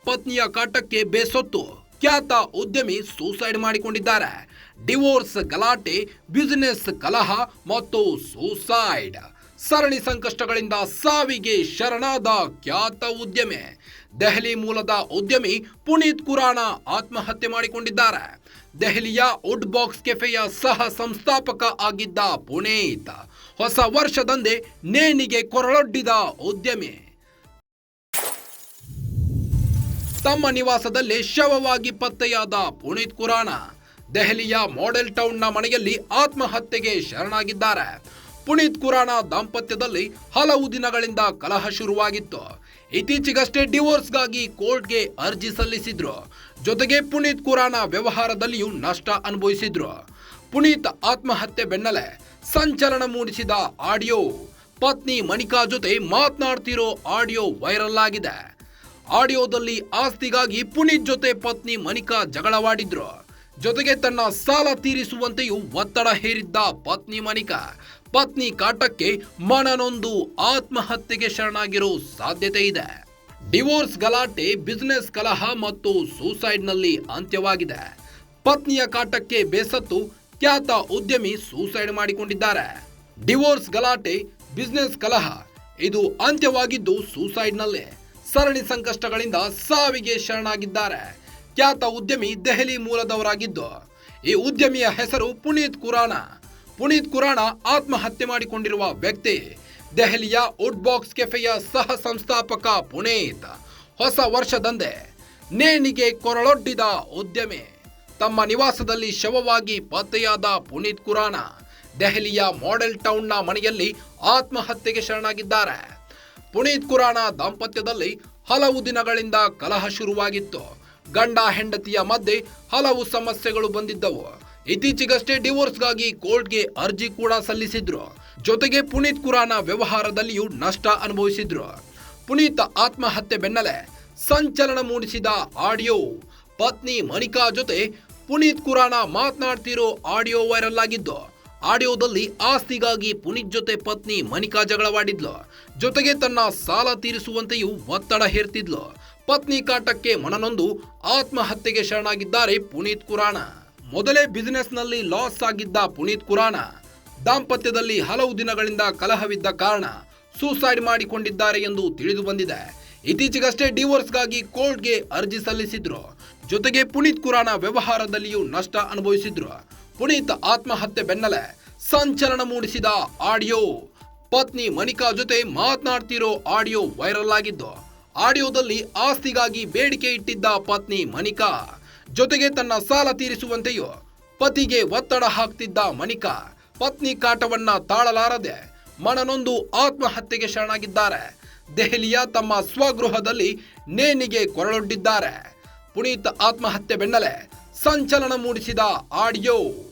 ಪತ್ನಿಯ ಕಾಟಕ್ಕೆ ಬೇಸತ್ತು ಖ್ಯಾತ ಉದ್ಯಮಿ ಸೂಸೈಡ್ ಮಾಡಿಕೊಂಡಿದ್ದಾರೆ. ಡಿವೋರ್ಸ್ ಗಲಾಟೆ, ಬಿಸಿನೆಸ್ ಕಲಹ ಮತ್ತು ಸೂಸೈಡ್. ಸರಣಿ ಸಂಕಷ್ಟಗಳಿಂದ ಸಾವಿಗೆ ಶರಣಾದ ಖ್ಯಾತ ಉದ್ಯಮಿ. ದೆಹಲಿ ಮೂಲದ ಉದ್ಯಮಿ ಪುನೀತ್ ಖುರಾನ ಆತ್ಮಹತ್ಯೆ ಮಾಡಿಕೊಂಡಿದ್ದಾರೆ. ದೆಹಲಿಯ ವುಡ್ ಬಾಕ್ಸ್ ಕೆಫೆಯ ಸಹ ಸಂಸ್ಥಾಪಕ ಆಗಿದ್ದ ಪುನೀತ್ ಹೊಸ ವರ್ಷದಂದೇ ನೇಣಿಗೆ ಕೊರಳೊಡ್ಡಿದ ಉದ್ಯಮಿ. ತಮ್ಮ ನಿವಾಸದಲ್ಲೇ ಶವವಾಗಿ ಪತ್ತೆಯಾದ ಪುನೀತ್ ಖುರಾನ ದೆಹಲಿಯ ಮಾಡೆಲ್ ಟೌನ್ನ ಮನೆಯಲ್ಲಿ ಆತ್ಮಹತ್ಯೆಗೆ ಶರಣಾಗಿದ್ದಾರೆ. ಪುನೀತ್ ಖುರಾನ ದಾಂಪತ್ಯದಲ್ಲಿ ಹಲವು ದಿನಗಳಿಂದ ಕಲಹ ಶುರುವಾಗಿತ್ತು. ಇತ್ತೀಚೆಗಷ್ಟೇ ಡಿವೋರ್ಸ್ಗಾಗಿ ಕೋರ್ಟ್ಗೆ ಅರ್ಜಿ ಸಲ್ಲಿಸಿದ್ರು. ಜೊತೆಗೆ ಪುನೀತ್ ಖುರಾನ ವ್ಯವಹಾರದಲ್ಲಿಯೂ ನಷ್ಟ ಅನುಭವಿಸಿದ್ರು. ಪುನೀತ್ ಆತ್ಮಹತ್ಯೆ ಬೆನ್ನಲ್ಲೇ ಸಂಚಲನ ಮೂಡಿಸಿದ ಆಡಿಯೋ. ಪತ್ನಿ ಮನಿಕಾ ಜೊತೆ ಮಾತನಾಡ್ತಿರೋ ಆಡಿಯೋ ವೈರಲ್ ಆಗಿದೆ. ಆಡಿಯೋದಲ್ಲಿ ಆಸ್ತಿಗಾಗಿ ಪುನೀತ್ ಜೊತೆ ಪತ್ನಿ ಮನಿಕಾ ಜಗಳವಾಡಿದ್ರು. ಜೊತೆಗೆ ತನ್ನ ಸಾಲ ತೀರಿಸುವಂತೆಯೂ ಒತ್ತಡ ಹೇರಿದ್ದ ಪತ್ನಿ ಮನಿಕಾ ಪತ್ನಿ ಕಾಟಕ್ಕೆ ಮನನೊಂದು ಆತ್ಮಹತ್ಯೆಗೆ ಶರಣಾಗಿರೋ ಸಾಧ್ಯತೆ ಇದೆ. ಡಿವೋರ್ಸ್ ಗಲಾಟೆ, ಬಿಸಿನೆಸ್ ಕಲಹ ಮತ್ತು ಸೂಸೈಡ್ನಲ್ಲಿ ಅಂತ್ಯವಾಗಿದೆ. ಪತ್ನಿಯ ಕಾಟಕ್ಕೆ ಬೇಸತ್ತು ಖ್ಯಾತ ಉದ್ಯಮಿ ಸೂಸೈಡ್ ಮಾಡಿಕೊಂಡಿದ್ದಾರೆ. ಡಿವೋರ್ಸ್ ಗಲಾಟೆ, ಬಿಸಿನೆಸ್ ಕಲಹ ಇದು ಅಂತ್ಯವಾಗಿದ್ದು ಸೂಸೈಡ್ನಲ್ಲೇ. ಸರಣಿ ಸಂಕಷ್ಟಗಳಿಂದ ಸಾವಿಗೆ ಶರಣಾಗಿದ್ದಾರೆ. ಖ್ಯಾತ ಉದ್ಯಮಿ ದೆಹಲಿ ಮೂಲದವರಾಗಿದ್ದು ಈ ಉದ್ಯಮಿಯ ಹೆಸರು ಪುನೀತ್ ಖುರಾನ. ಪುನೀತ್ ಖುರಾನ ಆತ್ಮಹತ್ಯೆ ಮಾಡಿಕೊಂಡಿರುವ ವ್ಯಕ್ತಿ. ದೆಹಲಿಯ ವುಡ್ ಬಾಕ್ಸ್ ಕೆಫೆಯ ಸಹ ಸಂಸ್ಥಾಪಕ ಪುನೀತ್ ಹೊಸ ವರ್ಷದಂದೇ ನೇಣಿಗೆ ಕೊರಳೊಡ್ಡಿದ ಉದ್ಯಮಿ. ತಮ್ಮ ನಿವಾಸದಲ್ಲಿ ಶವವಾಗಿ ಪತ್ತೆಯಾದ ಪುನೀತ್ ಖುರಾನ ದೆಹಲಿಯ ಮಾಡೆಲ್ ಟೌನ್ನ ಮನೆಯಲ್ಲಿ ಆತ್ಮಹತ್ಯೆಗೆ ಶರಣಾಗಿದ್ದಾರೆ. ಪುನೀತ್ ಖುರಾನ ದಾಂಪತ್ಯದಲ್ಲಿ ಹಲವು ದಿನಗಳಿಂದ ಕಲಹ ಶುರುವಾಗಿತ್ತು. ಗಂಡ ಹೆಂಡತಿಯ ಮಧ್ಯೆ ಹಲವು ಸಮಸ್ಯೆಗಳು ಬಂದಿದ್ದವು. ಇತ್ತೀಚೆಗಷ್ಟೇ ಡಿವೋರ್ಸ್ಗಾಗಿ ಕೋರ್ಟ್ಗೆ ಅರ್ಜಿ ಕೂಡ ಸಲ್ಲಿಸಿದ್ರು. ಜೊತೆಗೆ ಪುನೀತ್ ಖುರಾನ ವ್ಯವಹಾರದಲ್ಲಿಯೂ ನಷ್ಟ ಅನುಭವಿಸಿದ್ರು. ಪುನೀತ್ ಆತ್ಮಹತ್ಯೆ ಬೆನ್ನಲ್ಲೇ ಸಂಚಲನ ಮೂಡಿಸಿದ ಆಡಿಯೋ. ಪತ್ನಿ ಮನಿಕಾ ಜೊತೆ ಪುನೀತ್ ಖುರಾನ ಮಾತನಾಡ್ತಿರೋ ಆಡಿಯೋ ವೈರಲ್ ಆಗಿದ್ದು. ಆಡಿಯೋದಲ್ಲಿ ಆಸ್ತಿಗಾಗಿ ಪುನೀತ್ ಜೊತೆ ಪತ್ನಿ ಮನಿಕಾ ಜಗಳವಾಡಿದ್ಲು. ಜೊತೆಗೆ ತನ್ನ ಸಾಲ ತೀರಿಸುವಂತೆಯೂ ಒತ್ತಡ ಹೇರ್ತಿದ್ಲು. ಪತ್ನಿ ಕಾಟಕ್ಕೆ ಮನನೊಂದು ಆತ್ಮಹತ್ಯೆಗೆ ಶರಣಾಗಿದ್ದಾರೆ ಪುನೀತ್ ಖುರಾನ. ಮೊದಲೇ ಬಿಸಿನೆಸ್ನಲ್ಲಿ ಲಾಸ್ ಆಗಿದ್ದ ಪುನೀತ್ ಖುರಾನ ದಾಂಪತ್ಯದಲ್ಲಿ ಹಲವು ದಿನಗಳಿಂದ ಕಲಹವಿದ್ದ ಕಾರಣ ಸೂಸೈಡ್ ಮಾಡಿಕೊಂಡಿದ್ದಾರೆ ಎಂದು ತಿಳಿದು ಬಂದಿದೆ. ಇತ್ತೀಚೆಗಷ್ಟೇ ಡಿವೋರ್ಸ್ಗಾಗಿ ಕೋರ್ಟ್ಗೆ ಅರ್ಜಿ ಸಲ್ಲಿಸಿದ್ರು. ಜೊತೆಗೆ ಪುನೀತ್ ಖುರಾನ ವ್ಯವಹಾರದಲ್ಲಿಯೂ ನಷ್ಟ ಅನುಭವಿಸಿದ್ರು. ಪುನೀತ್ ಆತ್ಮಹತ್ಯೆ ಬೆನ್ನಲ್ಲೇ ಸಂಚಲನ ಮೂಡಿಸಿದ ಆಡಿಯೋ. ಪತ್ನಿ ಮನಿಕಾ ಜೊತೆ ಮಾತನಾಡ್ತಿರೋ ಆಡಿಯೋ ವೈರಲ್ ಆಗಿದ್ದು. ಆಡಿಯೋದಲ್ಲಿ ಆಸ್ತಿಗಾಗಿ ಬೇಡಿಕೆ ಇಟ್ಟಿದ್ದ ಪತ್ನಿ ಮನಿಕಾ ಜೊತೆಗೆ ತನ್ನ ಸಾಲ ತೀರಿಸುವಂತೆಯೂ ಪತಿಗೆ ಒತ್ತಡ ಹಾಕ್ತಿದ್ದ ಮನಿಕಾ ಪತ್ನಿ ಕಾಟವನ್ನ ತಾಳಲಾರದೆ ಮನನೊಂದು ಆತ್ಮಹತ್ಯೆಗೆ ಶರಣಾಗಿದ್ದಾರೆ. ದೆಹಲಿಯ ತಮ್ಮ ಸ್ವಗೃಹದಲ್ಲಿ ನೇಣಿಗೆ ಕೊರಳೊಡ್ಡಿದ್ದಾರೆ. ಪುನೀತ್ ಆತ್ಮಹತ್ಯೆ ಬೆನ್ನಲ್ಲೇ ಸಂಚಲನ ಮೂಡಿಸಿದ ಆಡಿಯೋ.